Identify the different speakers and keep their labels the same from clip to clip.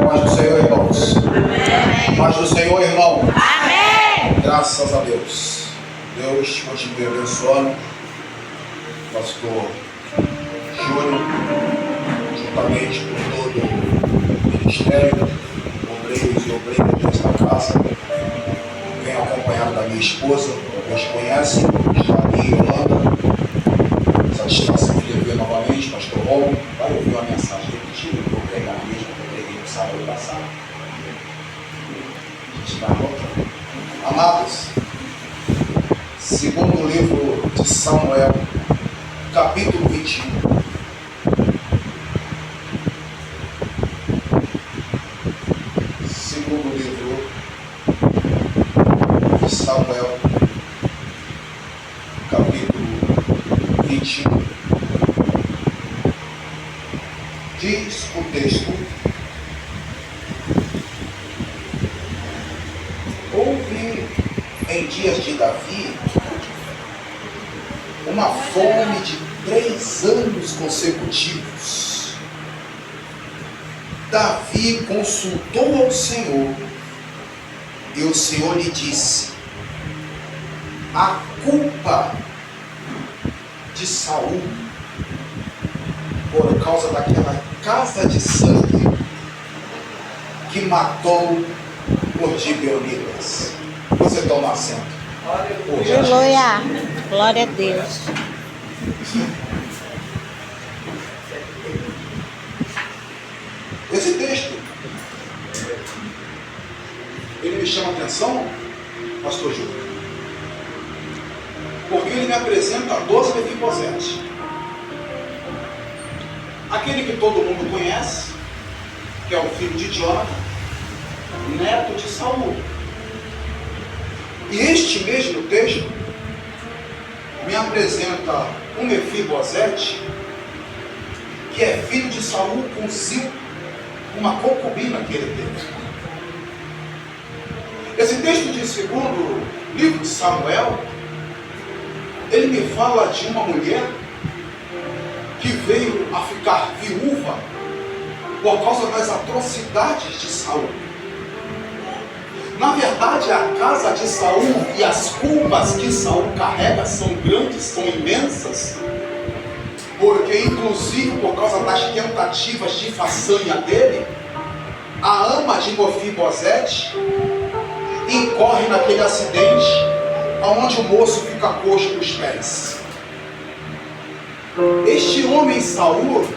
Speaker 1: Paz do Senhor, irmãos. Amém. Paz do Senhor, irmão.
Speaker 2: Amém.
Speaker 1: Graças a Deus. Deus continue abençoando. Pastor Júnior, juntamente com todo o ministério, obreiros e obreiras desta casa. Venho acompanhado da minha esposa, alguns conhecem, Jari e Yolanda. Satisfação de ver novamente, pastor Ron. Vai ouvir uma mensagem repetida, eu vou pregar mesmo, que eu preguei no sábado passado. A gente vai voltando. Amados, segundo livro de Samuel, capítulo 21. Segundo livro de Samuel, capítulo 21. Diz o texto: houve em dias de Davi uma fome de 3 anos consecutivos. Davi consultou ao Senhor e o Senhor lhe disse: a culpa de Saul por causa daquela casa de sangue que matou por gibeonitas. Você toma assento.
Speaker 2: Aleluia. Glória a Deus.
Speaker 1: Esse texto, ele me chama a atenção, pastor Júlio, porque ele me apresenta 12 Mefibosete. Aquele que todo mundo conhece, que é o filho de Jonathan, neto de Saul. E este mesmo texto me apresenta um Mefibosete, que é filho de Saul com Zil, uma concubina que ele teve. Esse texto de segundo livro de Samuel, ele me fala de uma mulher que veio a ficar viúva por causa das atrocidades de Saul. Na verdade, a casa de Saul e as culpas que Saul carrega são grandes, são imensas, porque inclusive por causa das tentativas de façanha dele, a ama de Mefibosete incorre naquele acidente onde o moço fica coxo dos pés. Este homem Saul,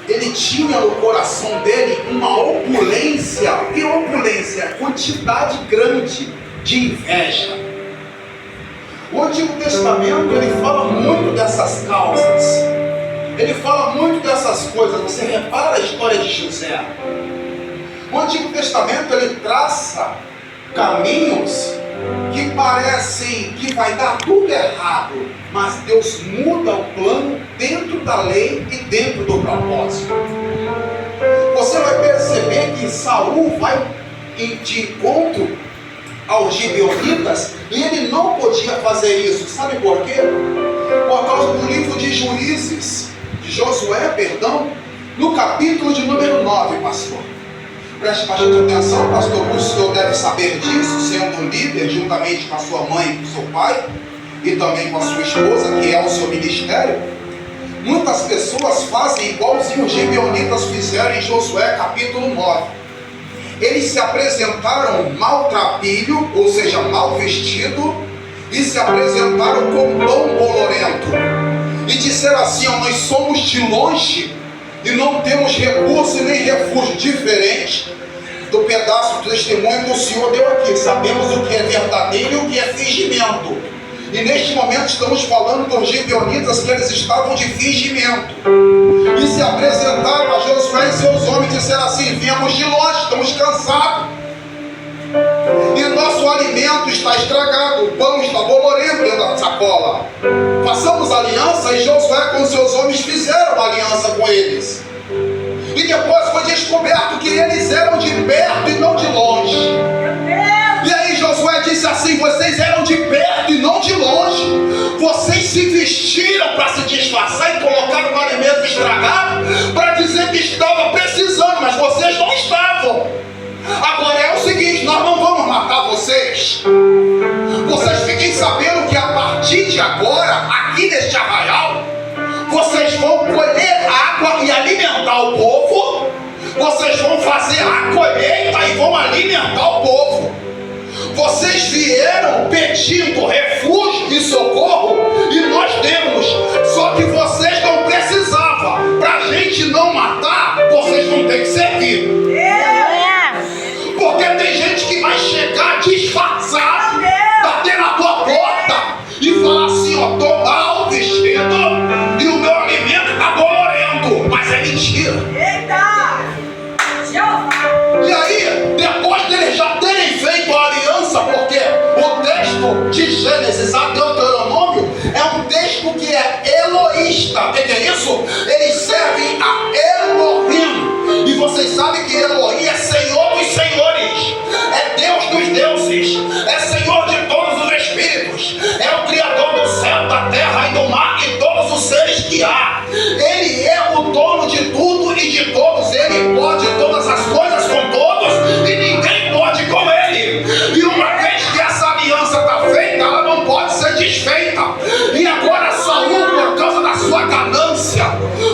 Speaker 1: ele tinha no coração dele uma opulência, que opulência? Quantidade grande de inveja. O Antigo Testamento, ele fala muito dessas causas, ele fala muito dessas coisas. Você repara a história de José. O Antigo Testamento, ele traça caminhos que parecem que vai dar tudo errado, mas Deus muda o plano dentro da lei e dentro do propósito. Você vai perceber que Saul vai de encontro aos gibeonitas e ele não podia fazer isso. Sabe por quê? Por causa do livro de Juízes, de Josué, perdão, no capítulo de número 9, pastor. Preste bastante atenção, pastor, o senhor deve saber disso, sendo um líder, juntamente com a sua mãe e com o seu pai, e também com a sua esposa, que é o seu ministério. Muitas pessoas fazem igualzinho os gibeonitas fizeram em Josué capítulo 9. Eles se apresentaram maltrapilho, ou seja, mal vestido, e se apresentaram com pão bolorento. E disseram assim: nós somos de longe e não temos recurso e nem refúgio, diferente do pedaço do testemunho que o Senhor deu aqui. Sabemos o que é verdadeiro e o que é fingimento. E neste momento estamos falando dos gibeonitas, que eles estavam de fingimento. E se apresentaram a Josué e seus homens e disseram assim: viemos de longe, estamos cansados. E nosso alimento está estragado, o pão está bolorento dentro da sacola. Façamos aliança, e Josué com seus homens fizeram aliança com eles. E depois foi descoberto que eles eram de perto e não de longe. E aí Josué disse assim: vocês eram de perto e não de longe. Vocês se vestiram para se disfarçar e colocaram o alimento estragado para dizer que estava precisando, mas vocês não vocês. Vocês fiquem sabendo que a partir de agora, aqui neste arraial, vocês vão colher água e alimentar o povo. Vocês vão fazer a colheita e vão alimentar o povo. Vocês vieram pedindo refúgio e socorro e nós demos. Só que vocês não precisavam. Para a gente não matar, vocês vão ter que servir. Porque tem gente que vai chegar disfarçado, bater na tua porta e falar assim, ó, tô mal vestido e o meu alimento está dolorendo. Mas é mentira. E aí, depois deles já terem feito a aliança, porque o texto de Gênesis a Deuteronômio é um texto que é eloísta. O que é isso? Eles servem a Elohim. E vocês sabem que Elohim é Senhor dos senhores, é Deus dos deuses, é Senhor de todos os espíritos, é o Criador do céu, da terra e do mar e todos os seres que há. Ele é o dono de tudo e de todos. Ele pode todas as coisas com todos e ninguém pode com ele. E uma vez que essa aliança está feita, ela não pode ser desfeita. E agora Saul, por causa da sua ganância,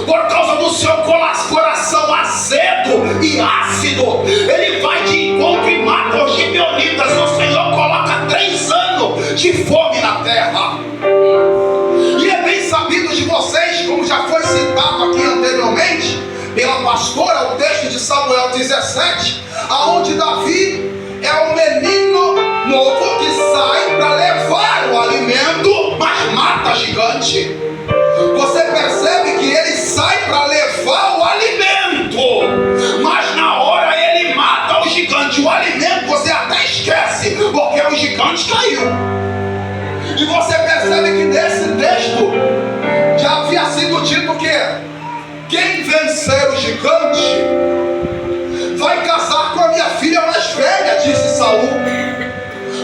Speaker 1: por causa do seu coração azedo e ácido, ele vai de encontro e mata os gibeonitas. O Senhor coloca 3 anos de fome na terra. E é bem sabido de vocês, como já foi citado aqui anteriormente pela pastora, o texto de Samuel 17, aonde Davi é um menino novo que sai para levar o alimento, mas mata gigante. Você percebe que ele sai para levar o alimento, mas na hora ele mata o gigante. O alimento você até esquece, porque o gigante caiu. E você percebe que nesse texto já havia sido dito que quem vencer o gigante vai casar com a minha filha mais velha, disse Saul.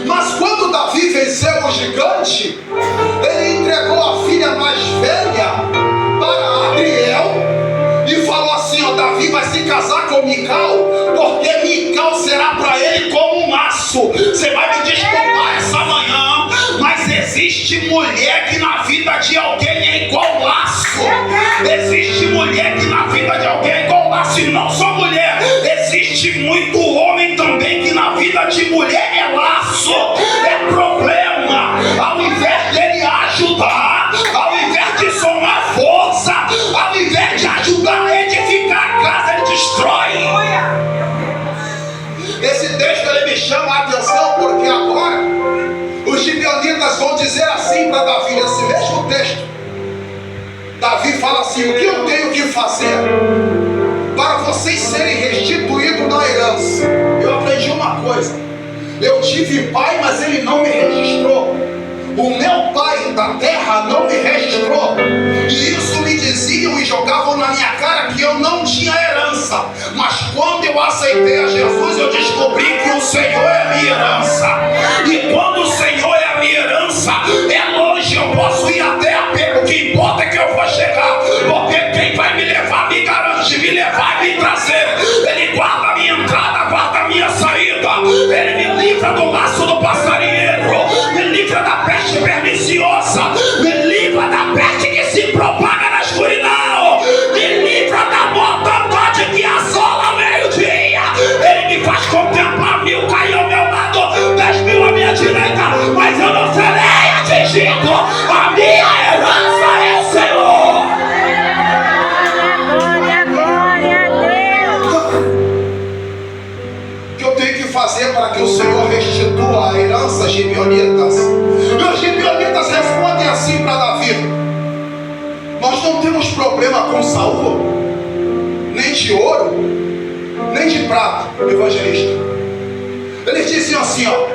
Speaker 1: Mas quando Davi venceu o gigante, ele entregou a filha mais velha para Adriel e falou assim, ó, Davi vai se casar com Mical, porque Mical será para ele como um laço. Você vai me desculpar essa manhã, mas existe mulher que na vida de alguém é igual laço. Existe mulher que na vida de alguém é igual laço. E não só mulher, existe muito homem também que na vida de mulher é laço, é problema. Ao invés dele ajudar, ao invés de somar força, ao invés de ajudar a edificar a casa, ele destrói. Esse texto ele me chama a atenção porque agora os gibeonitas vão dizer assim para Davi, nesse mesmo texto. Davi fala assim, o que eu tenho que fazer para vocês serem restituídos na herança? Eu aprendi uma coisa, eu tive pai, mas ele não me registrou. O meu pai da terra não me registrou. E isso me diziam e jogavam na minha cara que eu não tinha herança. Mas quando eu aceitei a Jesus, eu descobri que o Senhor é a minha herança. E quando o Senhor é a minha herança, é longe, eu posso ir até a pé. O que importa é que eu vou chegar. Porque quem vai me levar, me garante me levar e me trazer. Ele guarda a minha entrada, guarda a minha saída. Ele me livra do laço do passarinheiro, me livra da peste perniciosa, me livra da peste que se propaga na escuridão, me livra da mortandade que assola ao meio-dia. Ele me faz contemplar 1000 cair ao meu lado, 10.000 à minha direita, mas eu não serei atingido. A minha herança é o Senhor. O que eu tenho que fazer para que o Senhor restitua a herança, gibeonitas? E os gibeonitas respondem assim para Davi: nós não temos problema com Saul, nem de ouro, nem de prata, evangelista. Eles diziam assim, ó,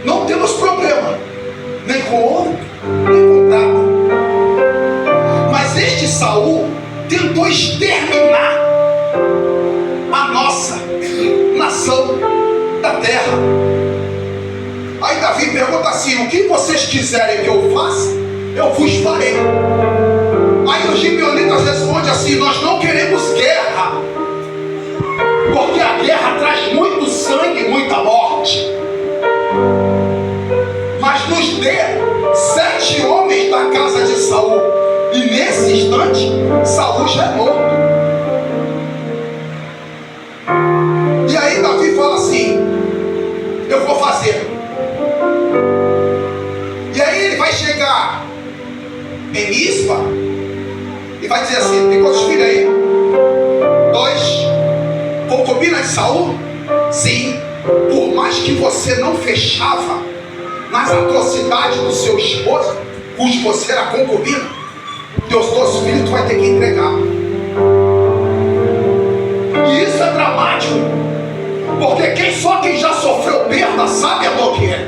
Speaker 1: não temos problema, nem com ouro, nem com prata. Mas este Saul tentou exterminar a nossa nação da terra. Aí Davi pergunta assim, o que vocês quiserem que eu faça, eu vos farei. Aí os gibeonitas respondem assim, nós não queremos guerra, porque a guerra traz muito sangue e muita morte. E nesse instante, Saul já é morto. E aí Davi fala assim: eu vou fazer. E aí ele vai chegar em Mispa e vai dizer assim: tem quantos filhos aí? 2. Concubina de Saul? Sim. Por mais que você não fechava nas atrocidades do seu esposo, cujo você era concubina, teus 2 filhos tu vai ter que entregar. E isso é dramático, porque quem já sofreu perda sabe a dor que é.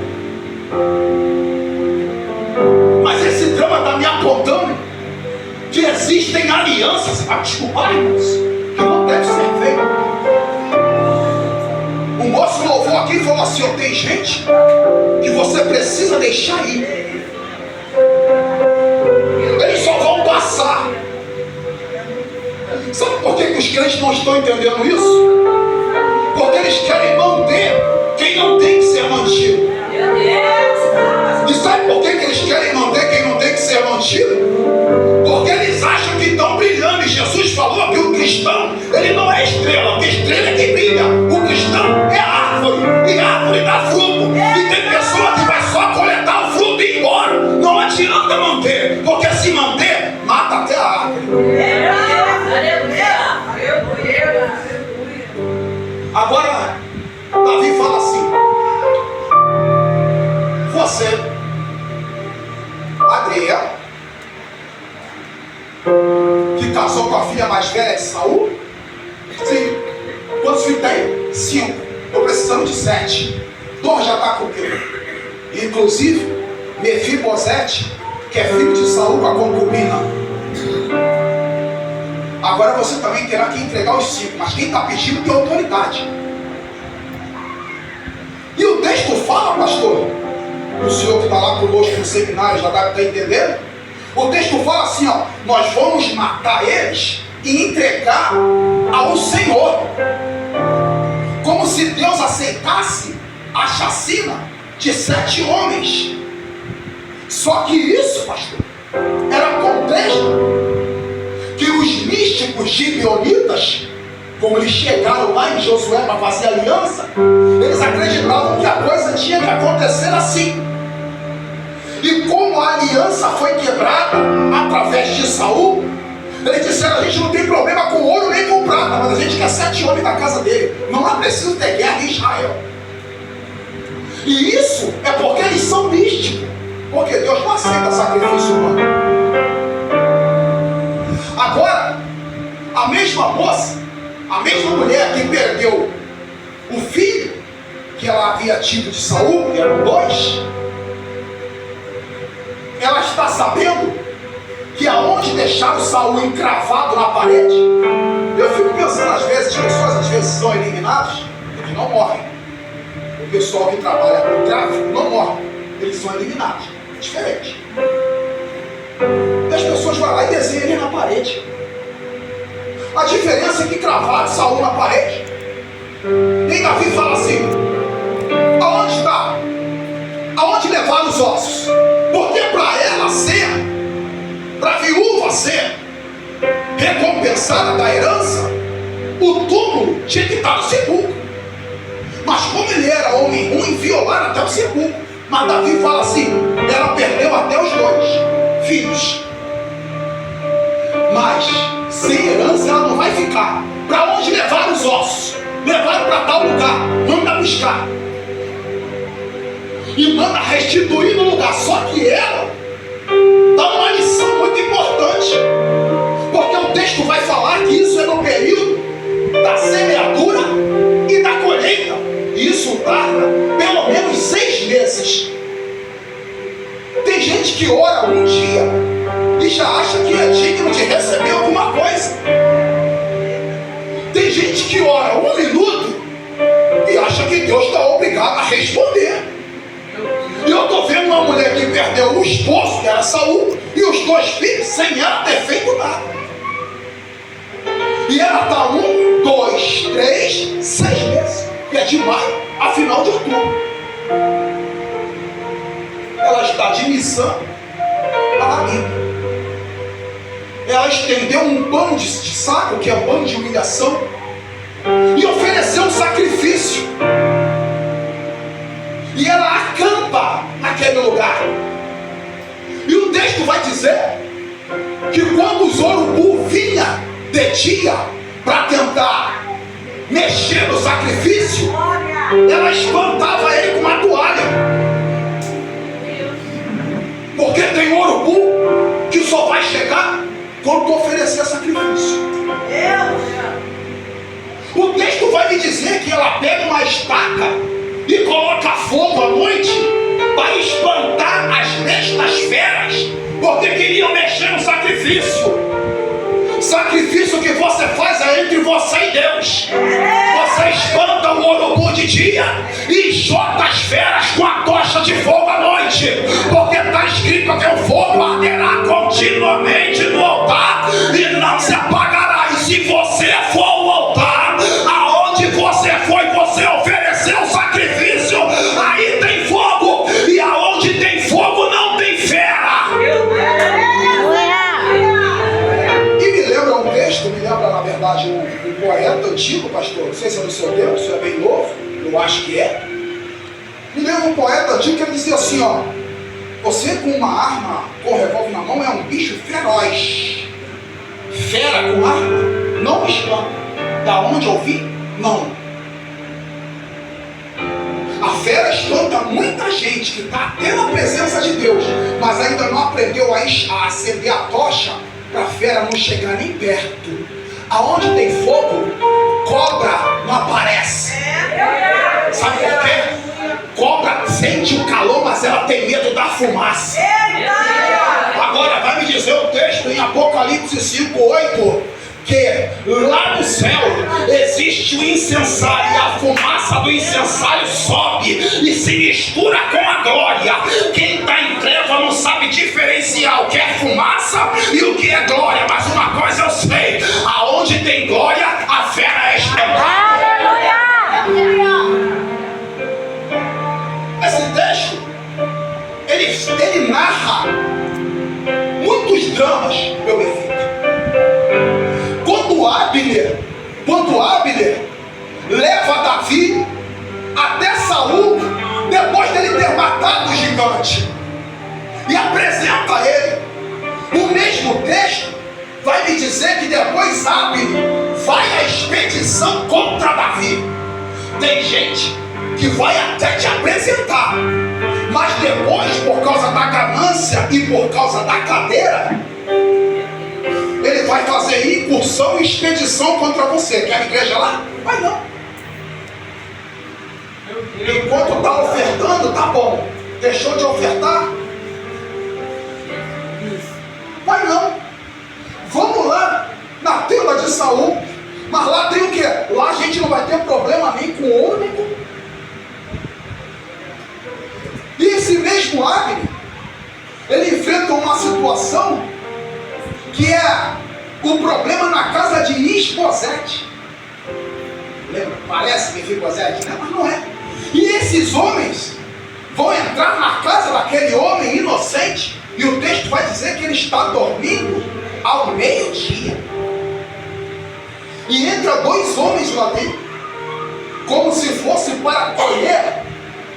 Speaker 1: Mas esse drama está me apontando que existem alianças, desculpa, irmãos, que não deve ser feito. O moço louvou aqui e falou assim: tem gente que você precisa deixar ir. Eles só vão passar. Sabe por que os crentes não estão entendendo isso? Porque eles querem manter quem não tem que ser mantido. E sabe por que eles querem manter quem não tem que ser mantido? Porque eles acham que estão brilhando. E Jesus falou que o cristão, ele não é estrela, porque estrela é que brilha. O cristão é árvore, e árvore dá fruto. E tem pessoa que vai só coletar o fruto e ir embora. Não adianta manter, porque se manter, mata até a árvore. Agora, Davi fala assim: você, Adria, que casou com a filha mais velha de Saul? Sim. Quantos filhos tem? 5. Estou precisando de 7. 2 já está comigo. Inclusive, Mefibosete, que é filho de Saul com a concubina. Agora você também terá que entregar os 5. Mas quem está pedindo tem autoridade. E o texto fala, pastor, o senhor que está lá conosco no seminário já deve estar entendendo. O texto fala assim, ó: nós vamos matar eles e entregar ao Senhor. Como se Deus aceitasse a chacina de 7 homens. Só que isso, pastor, era contexto que os místicos gibeonitas, como eles chegaram lá em Josué para fazer aliança, eles acreditavam que a coisa tinha que acontecer assim. E como a aliança foi quebrada através de Saul, eles disseram: a gente não tem problema com ouro nem com prata, mas a gente quer 7 homens da casa dele. Não é preciso ter guerra em Israel. E isso é porque eles são místicos, porque Deus não aceita sacrifício humano. Agora, a mesma moça, a mesma mulher que perdeu o filho que ela havia tido de Saul, que eram 2, ela está sabendo que aonde deixaram Saul encravado na parede. Eu fico pensando, às vezes, as pessoas às vezes são eliminadas, eles não morrem. O pessoal que trabalha com tráfico não morre, eles são eliminados. Diferente. E as pessoas vão lá e desenham ele na parede. A diferença é que cravaram Saul na parede. E Davi fala assim: aonde está? Aonde levaram os ossos? Porque para ela ser, para a viúva ser recompensada da herança, o túmulo tinha que estar no sepulcro. Mas como ele era homem ruim, violaram até o sepulcro. Mas Davi fala assim: ela perdeu até os 2 filhos. Mas sem herança ela não vai ficar. Para onde levaram os ossos? Levaram para tal lugar. Manda buscar. E manda restituir no lugar. Só que ela dá uma lição muito importante. Porque o texto vai falar que isso é no período da semeadura e da colheita. E isso tarda pelo menos 6 meses. Tem gente que ora um dia e já acha que é digno de receber alguma coisa. Tem gente que ora 1 minuto e acha que Deus está obrigado a responder. E eu estou vendo uma mulher que perdeu o esposo, que era Saul, e os 2 filhos, sem ela ter feito nada. E ela está 1, 2, 3, 6 meses, que é de maio a final de outubro. Ela está de missão a Namíbia. ela estendeu um pano de saco, que é um pano de humilhação, e ofereceu um sacrifício. E ela acampa naquele lugar. E o texto vai dizer que quando os urubu vinha de dia para tentar mexer no sacrifício, ela espantava ele com uma toalha. Porque tem urubu que só vai chegar quando tu oferecer sacrifício. O texto vai me dizer que ela pega uma estaca e coloca fogo à noite para espantar as bestas feras, porque queriam mexer no sacrifício. Sacrifício que você faz é entre você e Deus. Você espanta o urubu de dia e jota as feras com a tocha de fogo à noite, porque está escrito que o fogo arderá continuamente no altar e não se apagará. E se você for ao altar, aonde você foi, você ofereceu sacrifício, aí tem fogo, e aonde tem fogo não tem fera. Me lembra, na verdade, um poeta antigo, pastor, não sei se é do seu tempo, se é bem novo, eu acho que é. Me lembra um poeta antigo que ele dizia assim, ó: você com uma arma, com um revólver na mão, é um bicho feroz. Fera com arma não me espanta. Da onde eu vi? Não. A fera espanta muita gente que está até na presença de Deus, mas ainda não aprendeu a acender a tocha para a fera não chegar nem perto. Aonde tem fogo, cobra não aparece. Sabe por quê? Cobra sente o calor, mas ela tem medo da fumaça. Agora vai me dizer o texto em Apocalipse 5:8, que lá no céu existe o incensário, e a fumaça do incensário sobe e se mistura com a glória. Quem está em treva não sabe diferenciar o que é fumaça e o que é glória, mas uma coisa eu sei: aonde tem glória, a fera é espantada. Esse texto ele narra muitos dramas, meu bem-vindo. Quando Abner leva Davi até Saul, depois dele ter matado o gigante, e apresenta a ele, o mesmo texto vai me dizer que depois Abner vai à expedição contra Davi. Tem gente que vai até te apresentar, mas depois, por causa da ganância e por causa da cadeira, ele vai fazer incursão e expedição contra você. Quer a igreja lá? Vai não. Enquanto está ofertando, tá bom. Deixou de ofertar? Vai não. Vamos lá na tenda de Saul. Mas lá tem o quê? Lá a gente não vai ter problema nem com ouro nem com... E esse mesmo Abner, ele enfrenta uma situação que é o problema na casa de Isbosete. Lembra? Parece Mefibosete, né? Mas não é. E esses homens vão entrar na casa daquele homem inocente, e o texto vai dizer que ele está dormindo ao meio-dia. E entra dois homens lá dentro, como se fosse para colher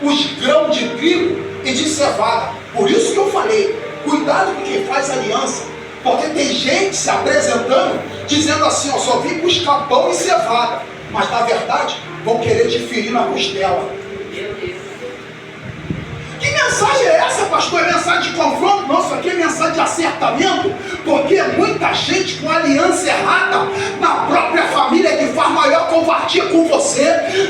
Speaker 1: os grãos de trigo e de cevada. Por isso que eu falei, cuidado com quem faz aliança. Porque tem gente se apresentando, dizendo assim: eu só vim buscar pão e cevada, mas na verdade vão querer te ferir na costela. Que mensagem é essa, pastor? É mensagem de confronto? Não, isso aqui é mensagem de acertamento. Porque muita gente com aliança errada na própria família que faz maior covardia com você,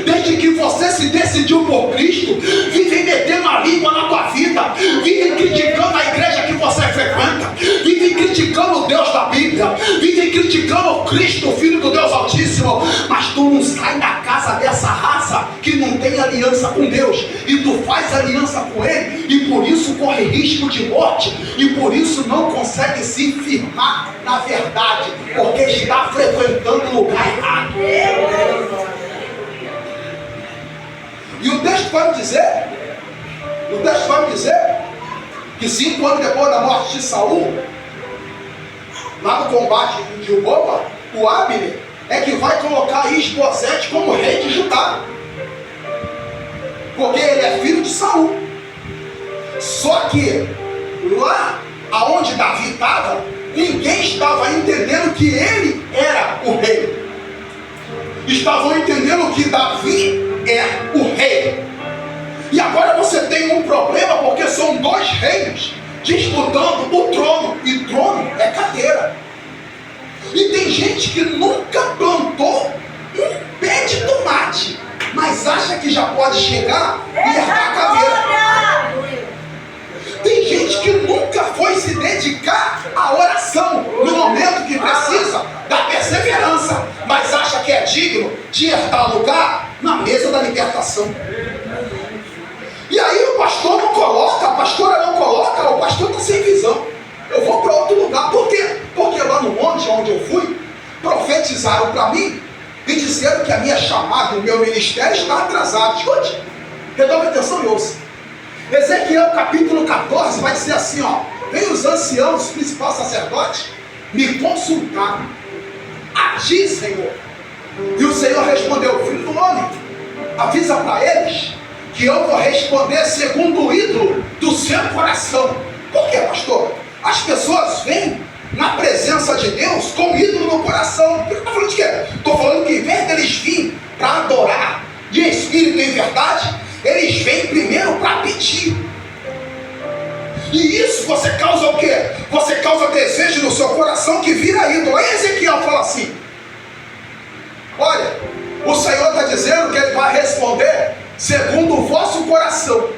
Speaker 1: desde que você se decidiu por Cristo, vivem metendo a língua na tua vida, vivem criticando a igreja que você frequenta, vivem criticando o Deus da Bíblia, vivem criticando o Cristo, o Filho do Deus Altíssimo, mas tu não sai da casa dessa raça que não tem aliança com Deus, e tu faz aliança com Ele, e por isso corre risco de morte, e por isso não consegue se firmar na verdade, porque está frequentando o lugar errado. E o texto vai me dizer que 5 anos depois da morte de Saul, lá no combate de Gilboa, o Abner é que vai colocar Isbosete como rei de Judá, porque ele é filho de Saul. Só que lá aonde Davi estava, ninguém estava entendendo que ele era o rei. Estavam entendendo que Davi é o rei. E agora você tem um problema, porque são dois reis disputando o trono. E trono é cadeira. E tem gente que nunca plantou um pé de tomate, mas acha que já pode chegar e herdar a cadeira. Tem gente que nunca foi se dedicar à oração no momento que precisa da perseverança, mas acha que é digno de herdar lugar na mesa da libertação. E aí o pastor não coloca, a pastora não coloca, o pastor está sem visão. Eu vou para outro lugar. Por quê? Porque lá no monte onde eu fui, profetizaram para mim e disseram que a minha chamada, o meu ministério está atrasado. Escute, redobre atenção e ouça. Ezequiel capítulo 14 vai dizer assim, ó: vem os anciãos, os principais sacerdotes, me consultar a ti, Senhor. E o Senhor respondeu: filho do homem, avisa para eles que eu vou responder segundo o ídolo do seu coração. Por quê, pastor? As pessoas vêm na presença de Deus com ídolo no coração. Eu estou falando de quê? Estou falando que em vez deles virem para adorar de espírito e verdade, eles vêm primeiro para pedir. E isso você causa o quê? Você causa desejo no seu coração que vira ídolo. Aí Ezequiel fala assim: olha, o Senhor está dizendo que Ele vai responder segundo o vosso coração.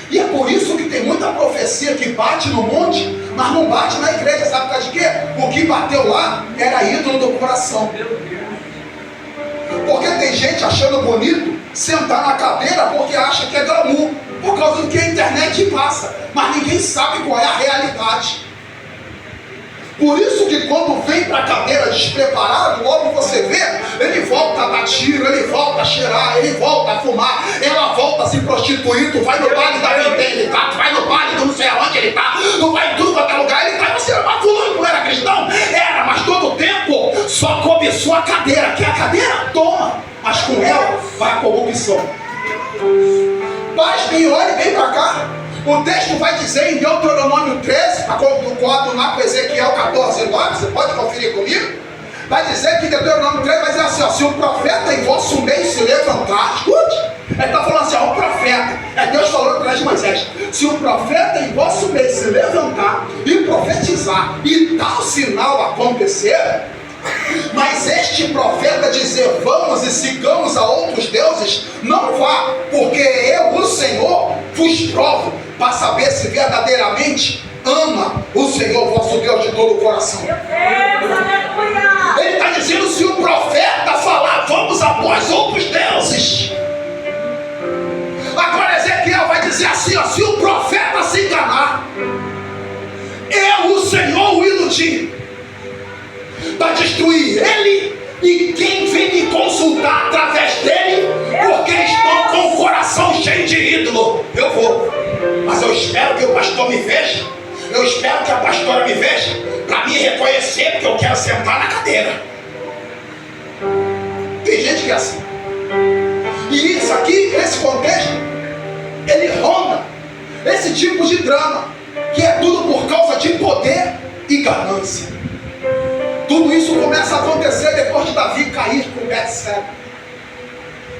Speaker 1: E é por isso que tem muita profecia que bate no monte, mas não bate na igreja. Sabe por causa de quê? O que bateu lá era ídolo do coração. Porque tem gente achando bonito sentar na cadeira porque acha que é glamour, por causa do que a internet passa, mas ninguém sabe qual é a realidade. Por isso que quando vem para a cadeira despreparado, logo você vê, ele volta a dar tiro, ele volta a cheirar, ele volta a fumar, ela volta a se prostituir. Tu vai no baile da Ventém, ele tá, tu vai no baile do não sei aonde ele tá, tu vai em tudo quanto é lugar, ele tá. Você, mas fulano não era cristão? Era, mas todo o tempo só cobiçou a cadeira. Que a cadeira toma, mas com ela vai a corrupção. Mas me olhe bem para cá. O texto vai dizer em Deuteronômio 13, coadunar com Ezequiel 14, 9, você pode conferir comigo? Vai dizer que Deuteronômio 13 vai dizer assim, ó: se o profeta em vosso meio se levantar, escute, ele está falando assim, ó, o profeta, é Deus falando atrás de Moisés: se o profeta em vosso meio se levantar e profetizar, e tal sinal acontecer, mas este profeta dizer: vamos e sigamos a outros deuses, não vá, porque eu, o Senhor, vos provo para saber se verdadeiramente ama o Senhor vosso Deus de todo o coração. Ele está dizendo: se o profeta falar, vamos após outros deuses. Agora Ezequiel vai dizer assim, ó: se o profeta se enganar, eu, o Senhor, o iludi para destruir ele e quem vem me consultar através dele, porque estão com o coração cheio de ídolo. Eu vou, mas eu espero que o pastor me veja, eu espero que a pastora me veja, para me reconhecer, porque eu quero sentar na cadeira. Tem gente que é assim. E isso aqui, esse contexto, ele ronda esse tipo de drama, que é tudo por causa de poder e ganância. Tudo isso começa a acontecer depois de Davi cair com Betseba.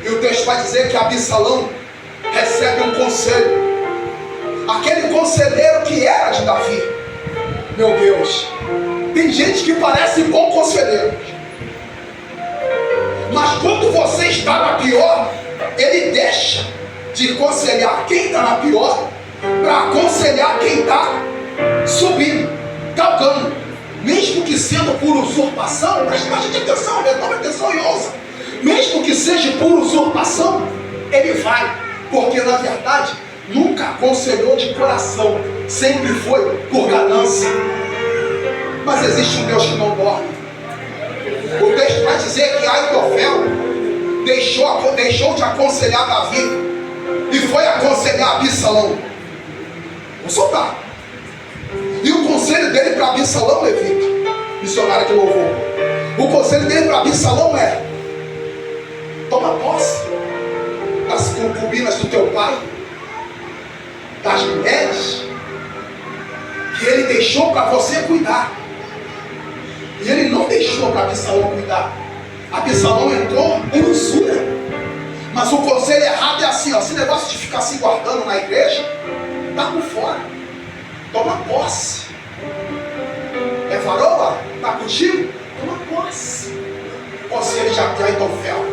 Speaker 1: E o texto vai dizer que Absalão recebe um conselho. Aquele conselheiro que era de Davi. Meu Deus, tem gente que parece bom conselheiro, mas quando você está na pior, ele deixa de aconselhar quem está na pior para aconselhar quem está subindo, galgando, mesmo que sendo por usurpação. Preste bastante atenção, tome atenção e ouça. Mesmo que seja por usurpação, ele vai, porque na verdade nunca aconselhou de coração, sempre foi por ganância. Mas existe um Deus que não dorme. O texto vai dizer que Aitofel deixou de aconselhar Davi e foi aconselhar Absalão. Vou soltar. E o conselho dele para Absalão, levita: missionária de louvor. O conselho dele para Absalão é: toma posse das concubinas do teu pai, das mulheres que ele deixou para você cuidar. E ele não deixou para Absalão cuidar. Absalão entrou em usura. Mas o conselho errado é assim, ó, esse negócio de ficar se guardando na igreja, tá por fora. Toma posse. É varoa? Tá contigo? Toma posse. Conselho de Aitofel.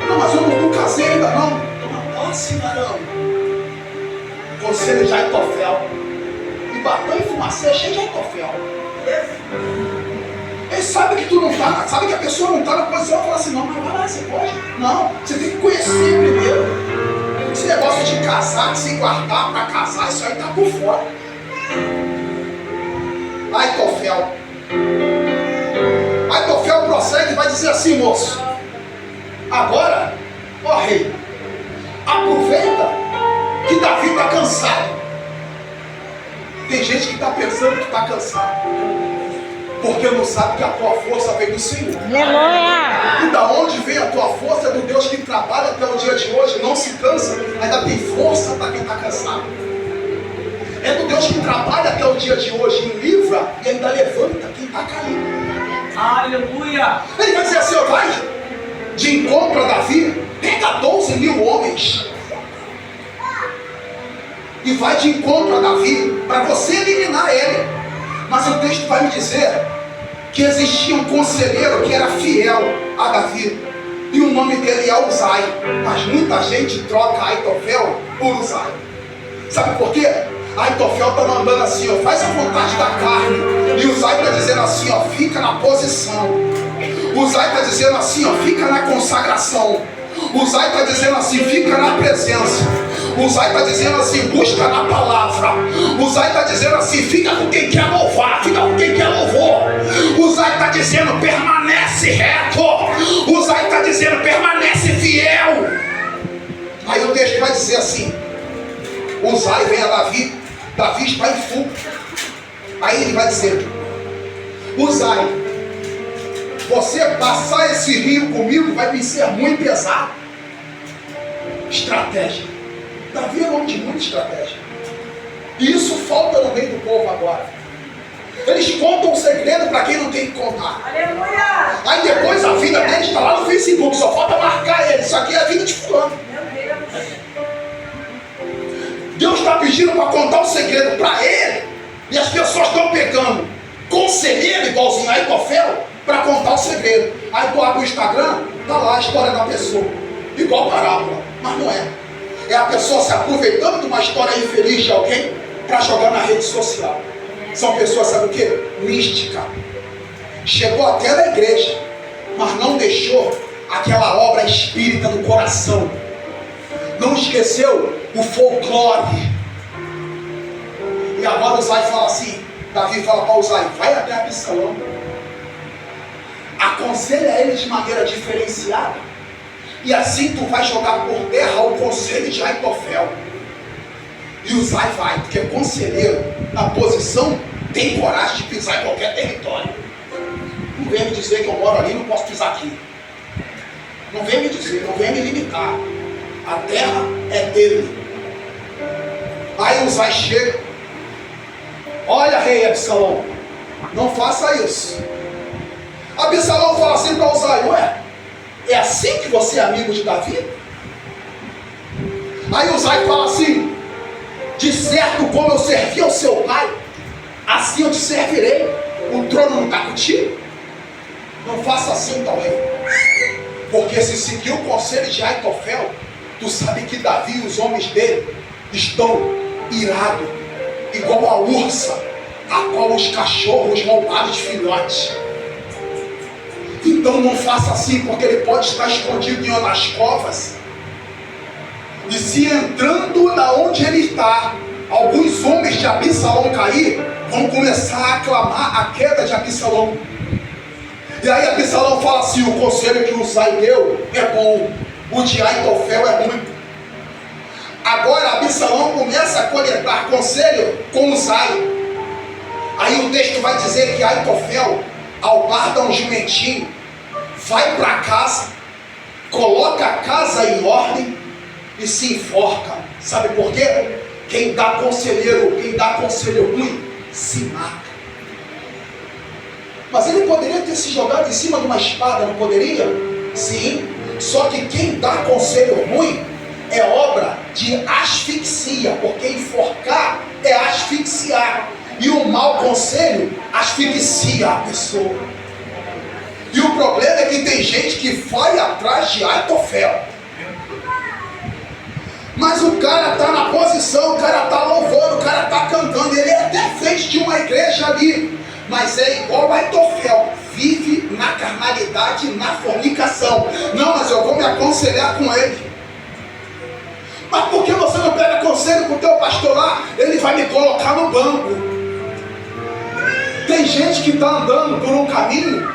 Speaker 1: Não, mas eu não casei ainda não. Toma posse, varão. Conselho de Aitofel. E batom e fumacê é cheio de Aitofel. Ele sabe que tu não tá, sabe que a pessoa não tá na posição e fala assim: não, mas vai lá, você pode. Não, você tem que conhecer primeiro. Esse negócio de casar, de se guardar para casar, isso aí tá por fora. Aitofel prossegue e vai dizer assim: moço, agora, ó rei, aproveita que Davi está cansado. Tem gente que está pensando que está cansado, porque não sabe que a tua força vem do Senhor.
Speaker 2: Aleluia!
Speaker 1: E da onde vem a tua força? É do Deus que trabalha até o dia de hoje, não se cansa, ainda tem força para quem está cansado. É do Deus que trabalha até o dia de hoje e livra e ainda levanta quem está caído.
Speaker 3: Aleluia!
Speaker 1: Ele vai dizer assim: ó, vai de encontro a Davi, pega 12 mil homens e vai de encontro a Davi para você eliminar ele. Mas o texto vai me dizer que existia um conselheiro que era fiel a Davi, e o nome dele é Uzai. Mas muita gente troca Aitofel por Uzai. Sabe por quê? Aitofel está mandando assim, ó, faz a vontade da carne. E Uzai está dizendo assim, ó, fica na posição. Uzai está dizendo assim, ó, fica na consagração. Uzai está dizendo assim, fica na presença. Uzai está dizendo assim, busca na palavra. Uzai está dizendo assim, fica com quem quer louvar, fica com quem quer louvor. Uzai está dizendo, permanece reto. Uzai está dizendo, permanece fiel. Aí o texto vai dizer assim: Uzai vem a Davi, Davi está em fuga. Aí ele vai dizer: Uzai, você passar esse rio comigo vai me ser muito pesado. Estratégia. Davi é um homem de muita estratégia. E isso falta no meio do povo agora. Eles contam o segredo para quem não tem que contar.
Speaker 3: Aleluia!
Speaker 1: Aí depois a vida deles está lá no Facebook, só falta marcar ele. Isso aqui é a vida de fulano. Deus está pedindo para contar o segredo para ele, e as pessoas estão pegando conselheiro igualzinho a Aitofel para contar o segredo. Aí tu abre o Instagram, tá lá a história da pessoa, igual parábola, mas não é. É a pessoa se aproveitando de uma história infeliz de alguém para jogar na rede social. São pessoas, sabe o que? Mística. Chegou até na igreja, mas não deixou aquela obra espírita no coração. Não esqueceu o folclore. E agora Uzai fala assim, Davi fala para Uzai: vai até Absalão, aconselha ele de maneira diferenciada, e assim tu vai jogar por terra o conselho de Aitofel. E Uzai vai, porque conselheiro na posição tem coragem de pisar em qualquer território. Não vem me dizer que eu moro ali e não posso pisar aqui. Não vem me dizer, não vem me limitar. A terra é dele. Aí Uzai chega: olha, rei Absalão, não faça isso. Absalão fala assim para Uzai: ué, é assim que você é amigo de Davi? Aí Uzai fala assim: de certo, como eu servi ao seu pai, assim eu te servirei. O trono não está contigo? Não faça assim, tal rei. Porque se seguir o conselho de Aitofel, tu sabe que Davi e os homens dele estão irados, igual a ursa, a qual os cachorros roubaram de filhote. Então não faça assim, porque ele pode estar escondido em uma das covas. E se entrando da onde ele está, alguns homens de Absalão cair, vão começar a aclamar a queda de Absalão. E aí Absalão fala assim: o conselho que Uzai deu é bom, o de Aitofel é ruim. Agora Absalão começa a coletar conselho com Uzai. Aí o texto vai dizer que Aitofel, ao guarda um jumentinho, vai para casa, coloca a casa em ordem e se enforca. Sabe por quê? Quem dá conselho ruim, se mata. Mas ele poderia ter se jogado em cima de uma espada, não poderia? Sim. Só que quem dá conselho ruim é obra de asfixia, porque enforcar é asfixiar. E o mau conselho asfixia a pessoa. E o problema é que tem gente que vai atrás de Aitofel. Mas o cara está na posição, o cara está louvando, o cara está cantando, ele é até frente de uma igreja ali, mas é igual Aitofel, vive na carnalidade, na fornicação. Não, mas eu vou me aconselhar com ele. Mas por que você não pega conselho com o teu pastor lá? Ele vai me colocar no banco. Tem gente que está andando por um caminho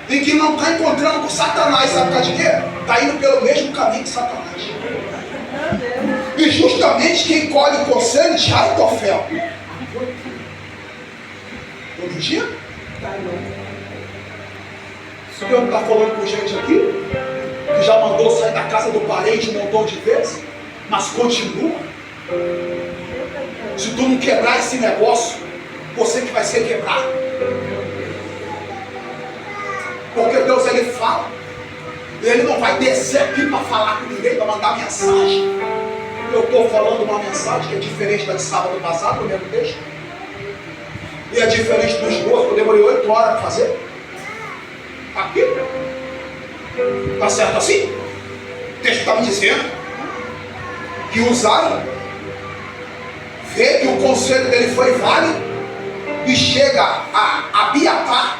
Speaker 1: e que não está encontrando com Satanás. Sabe por causa de quê? Está indo pelo mesmo caminho que Satanás. E justamente quem colhe o conselho de Aitofel. Todo dia? O senhor não está falando com gente aqui que já mandou sair da casa do parente um montão de vezes, mas continua? Se tu não quebrar esse negócio, você que vai ser quebrado. Porque Deus, ele fala. Ele não vai descer aqui para falar com ninguém, para mandar mensagem. Eu estou falando uma mensagem que é diferente da de sábado passado, no mesmo texto. E é diferente do esboço, que eu demorei 8 horas para fazer. Aqui. Está certo assim? O texto está me dizendo que Uzai vê que o conselho dele foi válido e chega a Abiatar,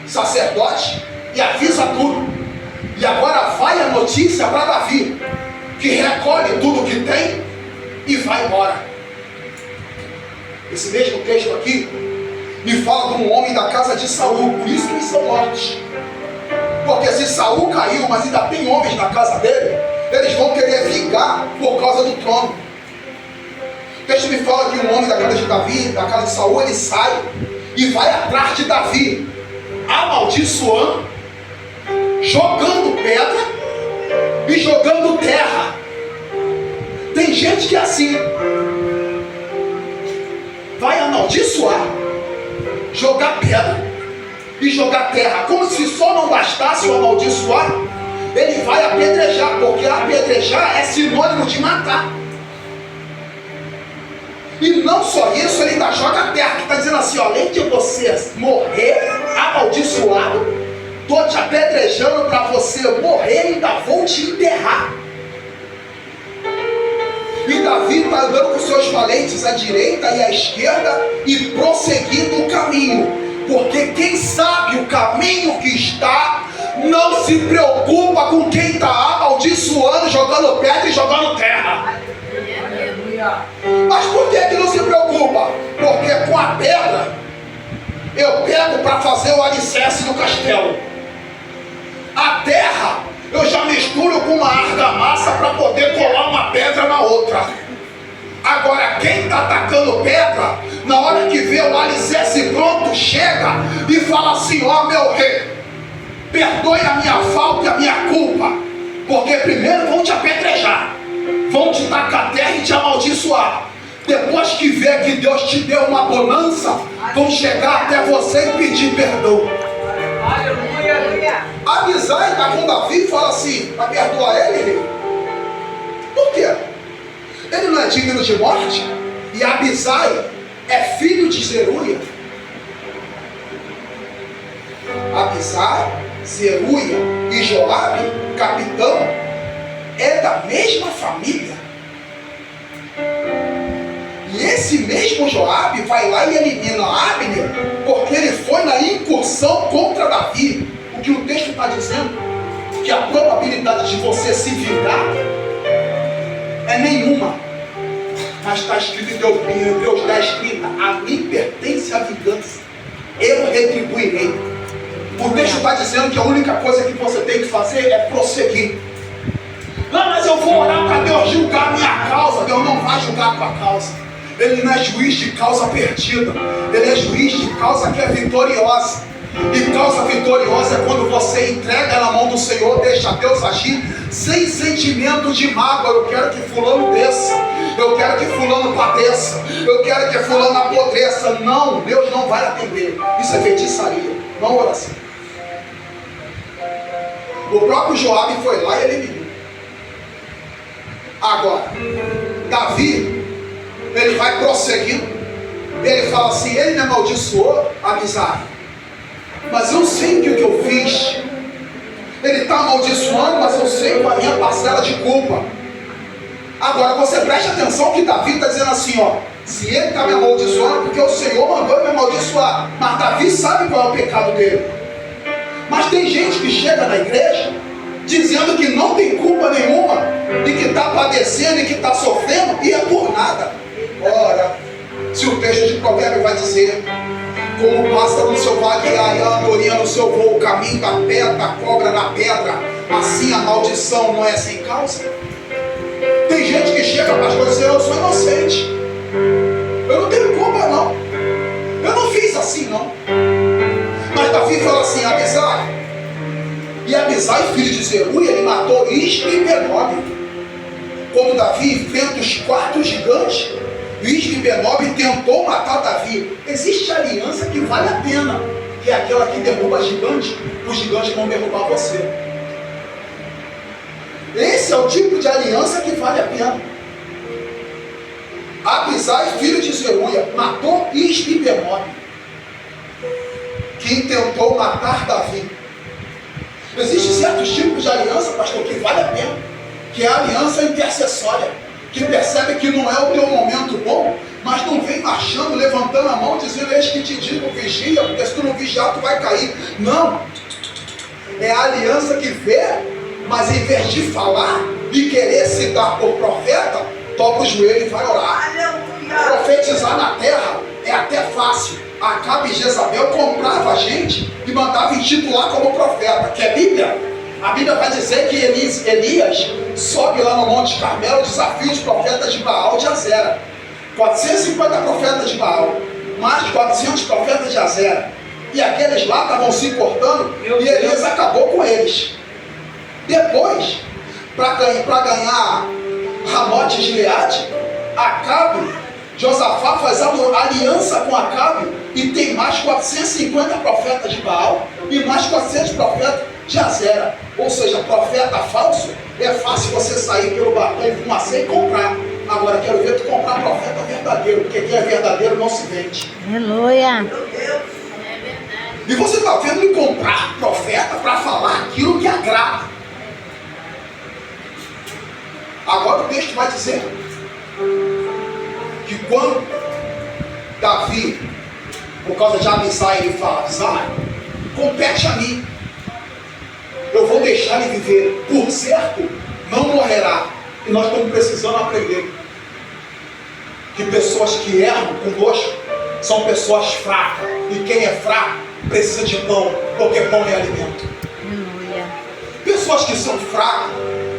Speaker 1: sacerdote, e avisa tudo. E agora vai a notícia para Davi, que recolhe tudo que tem e vai embora. Esse mesmo texto aqui me fala de um homem da casa de Saul, por isso que eles são mortos. Porque se Saul caiu, mas ainda tem homens na casa dele, eles vão querer vingar por causa do trono. O texto me fala que um homem da casa de Davi, da casa de Saul, ele sai e vai atrás de Davi, amaldiçoando, jogando pedra e jogando terra. Tem gente que é assim, vai amaldiçoar, jogar pedra e jogar terra, como se só não bastasse o amaldiçoar, ele vai apedrejar, porque apedrejar é sinônimo de matar. E não só isso, ele ainda joga terra, que está dizendo assim, ó, além de você morrer amaldiçoado, estou te apedrejando para você morrer e ainda vou te enterrar. E Davi está andando com seus valentes à direita e à esquerda e prosseguindo o caminho. Porque quem sabe o caminho que está, não se preocupa com quem está amaldiçoando, jogando pedra e jogando terra. Mas por que não se preocupa? Porque com a pedra eu pego para fazer o alicerce do castelo. A terra eu já misturo com uma argamassa para poder colar uma pedra na outra. Agora quem está atacando pedra, na hora que vê o alicerce pronto, chega e fala assim, ó meu rei, perdoe a minha falta e a minha culpa, porque primeiro vão te apedrejar, vão te tacar terra e te amaldiçoar. Depois que vê que Deus te deu uma bonança, vão chegar até você e pedir perdão. Abisai está com Davi e fala assim, para perdoar ele, rei? Por quê? Ele não é digno de morte? E Abisai é filho de Zeruia. Abisai, Zeruia e Joabe, capitão, é da mesma família. E esse mesmo Joabe vai lá e elimina Abner, porque ele foi na incursão contra Davi. O que o texto está dizendo, que a probabilidade de você se vingar é nenhuma. Mas está escrito em Hebreus 10:30, a mim pertence a vingança, eu retribuirei. O texto está dizendo que a única coisa que você tem que fazer é prosseguir. Não, mas eu vou orar para Deus julgar a minha causa. Deus não vai julgar a tua causa. Ele não é juiz de causa perdida. Ele é juiz de causa que é vitoriosa. E causa vitoriosa é quando você entrega na mão do Senhor, deixa Deus agir, sem sentimento de mágoa. Eu quero que fulano desça, eu quero que fulano padeça, eu quero que fulano apodreça. Não, Deus não vai atender. Isso é feitiçaria, não oração. O próprio Joabe foi lá e eliminou. Agora, Davi, ele vai prosseguindo. Ele fala assim: ele me amaldiçoou, Abisai, mas eu sei o que eu fiz. Ele está amaldiçoando, mas eu sei qual é a minha parcela de culpa. Agora você preste atenção que Davi está dizendo assim, ó: se ele está me amaldiçoando, porque o Senhor mandou ele me amaldiçoar. Mas Davi sabe qual é o pecado dele. Mas tem gente que chega na igreja dizendo que não tem culpa nenhuma, e que está padecendo e que está sofrendo, e é por nada. Ora, se o texto de Provérbio vai dizer: como o pássaro no seu vaguear e a andorinha no seu voo, o caminho da pedra, a cobra na pedra, assim a maldição não é sem causa. Tem gente que chega, pastor, e diz: eu sou inocente, eu não tenho culpa não, eu não fiz assim não. Mas Davi fala assim: Abisai, e Abisai, filho de Zeruia, ele matou Isbi e Benob. Como Davi enfrenta os 4 gigantes, Isbi e Benob tentou matar Davi. Existe aliança que vale a pena, que é aquela que derruba gigante, os gigantes vão derrubar você. Esse é o tipo de aliança que vale a pena. Abisai, filho de Zeruia, matou Isbi e Benob, quem tentou matar Davi. Existem certos tipos de aliança, pastor, que vale a pena, que é a aliança intercessória, que percebe que não é o teu momento bom, mas não vem marchando, levantando a mão, dizendo: eis que te digo, vigia, porque se tu não vigiar, tu vai cair. Não, é a aliança que vê, mas em vez de falar e querer se dar por profeta, dobra o joelho e vai orar. Profetizar na terra é até fácil. Acabe e Jezabel comprava a gente e mandava intitular como profeta, que é Bíblia. A Bíblia vai dizer que Elias sobe lá no Monte Carmelo, desafia os profetas de Baal de Azera. 450 profetas de Baal, mais de 400 profetas de Azera. E aqueles lá estavam se cortando e Elias acabou com eles. Depois, para ganhar Ramote e Gileade, Acabe, Josafá faz aliança com Acabe e tem mais 450 profetas de Baal e mais 400 profetas de Azera. Ou seja, profeta falso, é fácil você sair pelo batom e fumacê e comprar. Agora quero ver tu comprar profeta verdadeiro, porque quem é verdadeiro não se vende.
Speaker 2: Aleluia.
Speaker 1: E você está vendo ele comprar profeta para falar aquilo que agrada. Agora o texto vai dizer que quando Davi, por causa de Abisai, ele fala: Abisai, compete a mim, eu vou deixar ele viver, por certo, não morrerá. E nós estamos precisando aprender que pessoas que erram conosco são pessoas fracas, e quem é fraco precisa de pão, porque pão é alimento.
Speaker 2: Aleluia.
Speaker 1: Pessoas que são fracas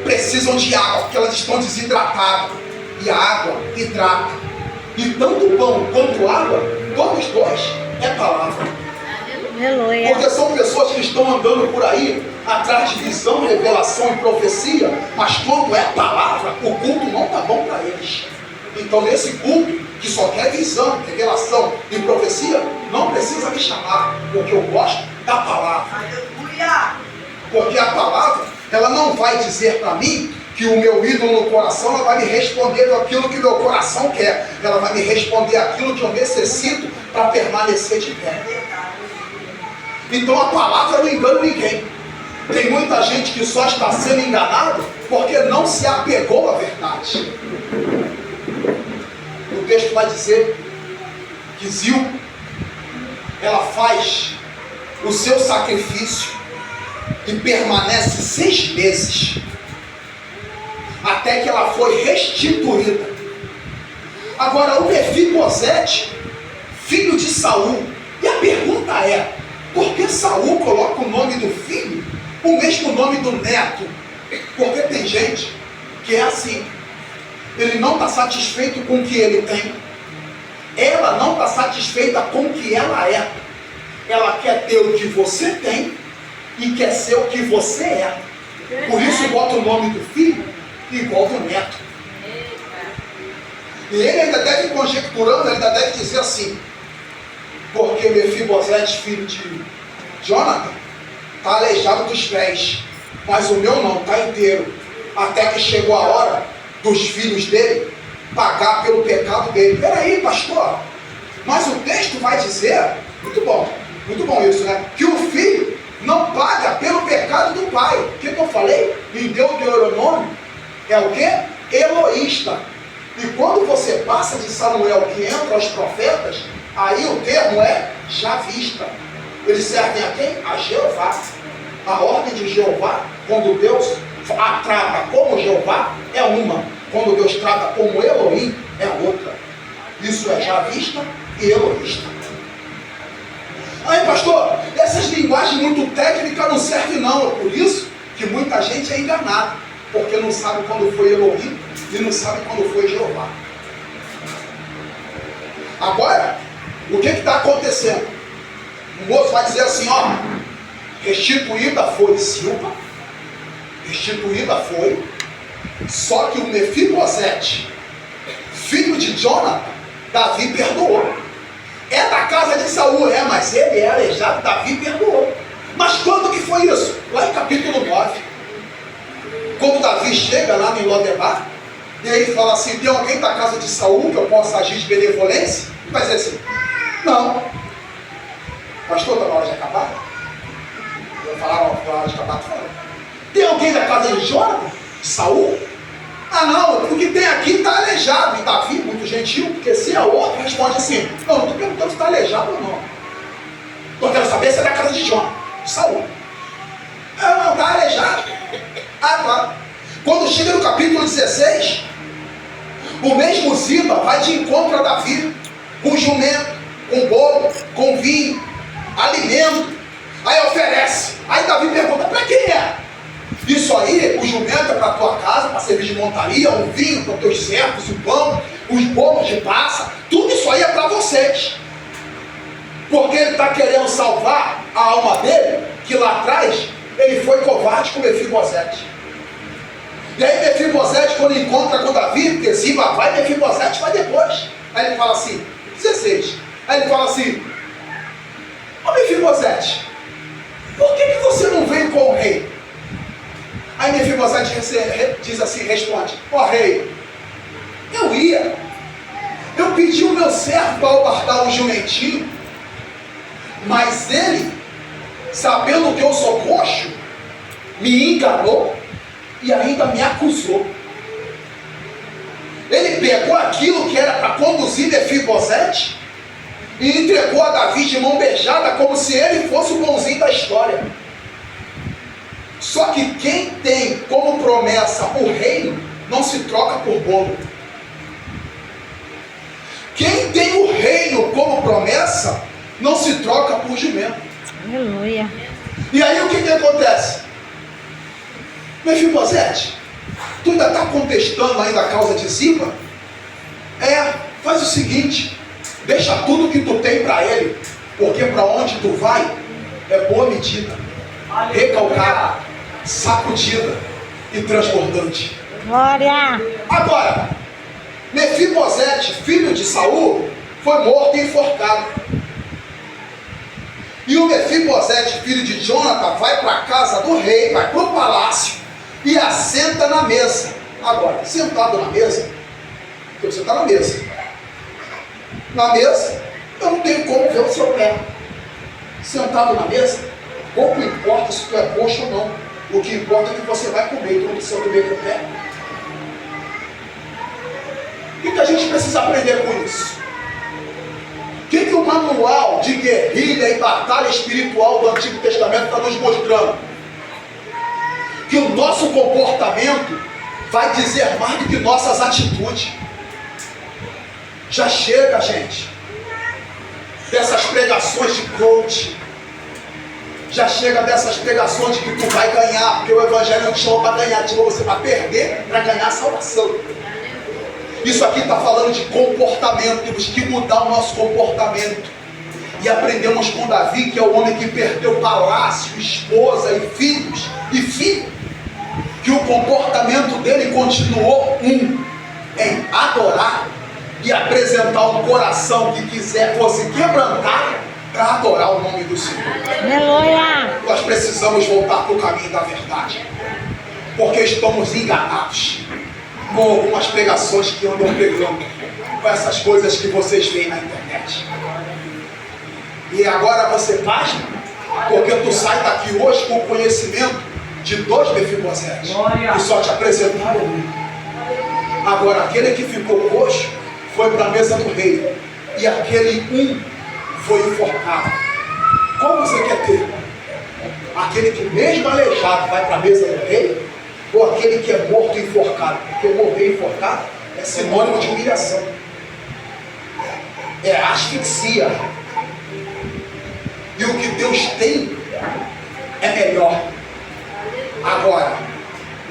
Speaker 1: precisam de água, porque elas estão desidratadas, e a água hidrata. E tanto o pão quanto a água, todos dois, é palavra.
Speaker 2: Aleluia.
Speaker 1: Porque são pessoas que estão andando por aí atrás de visão, revelação e profecia, mas quando é palavra, o culto não está bom para eles. Então nesse culto, que só quer visão, revelação e profecia, não precisa me chamar, porque eu gosto da palavra.
Speaker 3: Aleluia.
Speaker 1: Porque a palavra, ela não vai dizer para mim que o meu ídolo no coração, ela vai me responder aquilo que o meu coração quer. Ela vai me responder aquilo que eu necessito para permanecer de pé. Então a palavra não engana ninguém. Tem muita gente que só está sendo enganado porque não se apegou à verdade. O texto vai dizer que Zil, ela faz o seu sacrifício e permanece 6 meses, até que ela foi restituída. Agora o Mefibosete, filho de Saul, e a pergunta é: por que Saul coloca o nome do filho o mesmo nome do neto? Porque tem gente que é assim, ele não está satisfeito com o que ele tem, ela não está satisfeita com o que ela é. Ela quer ter o que você tem e quer ser o que você é. Por isso bota o nome do filho igual do neto. E ele ainda deve ir conjecturando, ele ainda deve dizer assim, porque Mefibosete, filho de Jonathan, está aleijado dos pés, mas o meu não, está inteiro. Até que chegou a hora dos filhos dele pagar pelo pecado dele. Peraí, pastor, mas o texto vai dizer, muito bom isso, né? Que o filho não paga pelo pecado do pai. O que eu falei? Em Deuteronômio é o que? Eloísta. E quando você passa de Samuel que entra aos profetas, aí o termo é javista. Eles servem a quem? A Jeová. A ordem de Jeová, quando Deus a trata como Jeová, é uma. Quando Deus trata como Elohim, é outra. Isso é javista e eloísta. Aí, pastor, essas linguagens muito técnicas não servem não. É por isso que muita gente é enganada, porque não sabe quando foi Elohim e não sabe quando foi Jeová. Agora, o que está acontecendo? O moço vai dizer assim, ó, restituída foi Silpa, restituída foi, só que o Mefibosete, filho de Jonathan, Davi perdoou. É da casa de Saul, mas ele é aleijado, Davi perdoou. Mas quando que foi isso? Lá em capítulo 9. Quando Davi chega lá em Lodebar, e aí ele fala assim, tem alguém da casa de Saul que eu possa agir de benevolência? E vai dizer assim, não. Pastor, está na hora de acabar? Eu falava, na hora de acabar, tu falando. Tem alguém da casa de Jonathan? De Saul? Ah não, o que tem aqui está aleijado. E Davi, muito gentil, porque se é outro, responde assim, não estou perguntando se está aleijado ou não. Eu quero saber se é da casa de Jonathan, de Saul. Não, está aleijado. Ah, tá. Quando chega no capítulo 16, o mesmo Ziba vai de encontro a Davi, com jumento, com bolo, com vinho, alimento. Aí oferece. Aí Davi pergunta, para quem é? Isso aí, o jumento é para a tua casa, para servir de montaria, o vinho para os teus servos, o pão, os bolos de passa, tudo isso aí é para vocês. Porque ele está querendo salvar a alma dele, que lá atrás ele foi covarde com Mefibosete. E aí Mefibosete, quando encontra com Davi, porque Ziba vai, Mefibosete vai depois. Aí ele fala assim, 16. Aí ele fala assim, ô Mefibosete, por que você não vem com o rei? Aí Mefibosete diz assim, responde, ó rei, eu pedi o meu servo para guardar o jumentinho, mas ele, sabendo que eu sou coxo, me enganou e ainda me acusou. Ele pegou aquilo que era para conduzir Mefibosete e entregou a Davi de mão beijada, como se ele fosse o bonzinho da história. Só que quem tem como promessa o reino, não se troca por bolo. Quem tem o reino como promessa, não se troca por jumento.
Speaker 2: Aleluia.
Speaker 1: E aí o que acontece? Mefibosete, tu ainda está contestando ainda a causa de Ziba? Faz o seguinte, deixa tudo que tu tem para ele, porque para onde tu vai, é boa medida, recalcada, sacudida e transbordante.
Speaker 2: Glória.
Speaker 1: Agora, Mefibosete, filho de Saul, foi morto e enforcado. E o Mefibosete, filho de Jonathan, vai para a casa do rei, vai para o palácio e assenta na mesa. Agora, sentado na mesa, porque você está na mesa. Na mesa, eu não tenho como ver o seu pé. Sentado na mesa, pouco importa se tu é coxo ou não. O que importa é que você vai comer, tu não precisa comer com o pé. O que a gente precisa aprender com isso? O que o manual de guerrilha e batalha espiritual do Antigo Testamento está nos mostrando? Que o nosso comportamento vai dizer mais do que nossas atitudes. Já chega, gente, dessas pregações de coach. Já chega dessas pregações de que tu vai ganhar, porque o Evangelho não te chama para ganhar, te chama você para perder, para ganhar a salvação. Isso aqui está falando de comportamento. Temos que mudar o nosso comportamento. E aprendemos com Davi, que é o homem que perdeu palácio, esposa e filhos e filho, que o comportamento dele continuou em adorar e apresentar um coração que fosse quebrantar para adorar o nome do Senhor.
Speaker 2: Aleluia.
Speaker 1: Nós precisamos voltar para o caminho da verdade, porque estamos enganados com algumas pregações que andam pregando, com essas coisas que vocês veem na internet. E agora você pasma, porque tu sai daqui hoje com o conhecimento de 2 Mefibosetes, que só te apresentaram um. Agora aquele que ficou coxo foi para a mesa do rei, e aquele um foi enforcado. Qual você quer ter? Aquele que mesmo aleijado vai para a mesa do rei, ou aquele que é morto e enforcado? Porque morrer enforcado é sinônimo de humilhação, é asfixia. E o que Deus tem é melhor. Agora,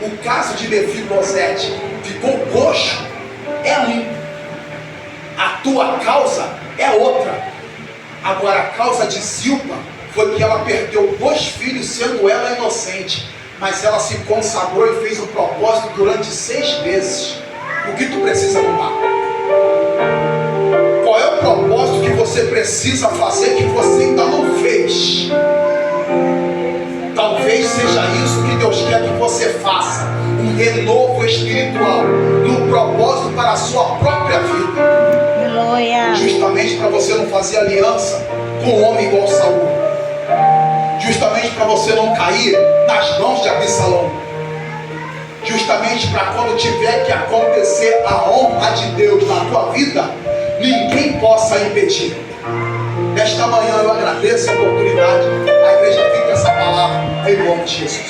Speaker 1: o caso de Mefibosete ficou coxo, é um. A tua causa é outra. Agora, a causa de Zilpa foi que ela perdeu 2 filhos, sendo ela inocente. Mas ela se consagrou e fez o propósito durante 6 meses. O que tu precisa mudar? Qual é o propósito que você precisa fazer que você ainda não fez? Talvez seja isso que Deus quer que você faça. Um renovo espiritual, um propósito para a sua própria vida.
Speaker 2: Aleluia.
Speaker 1: Justamente para você não fazer aliança com um homem igual Saul. Justamente para você não cair nas mãos de Absalão. Justamente para quando tiver que acontecer a honra de Deus na tua vida, ninguém possa impedir. Nesta manhã eu agradeço a oportunidade. A igreja fica essa palavra em nome de Jesus.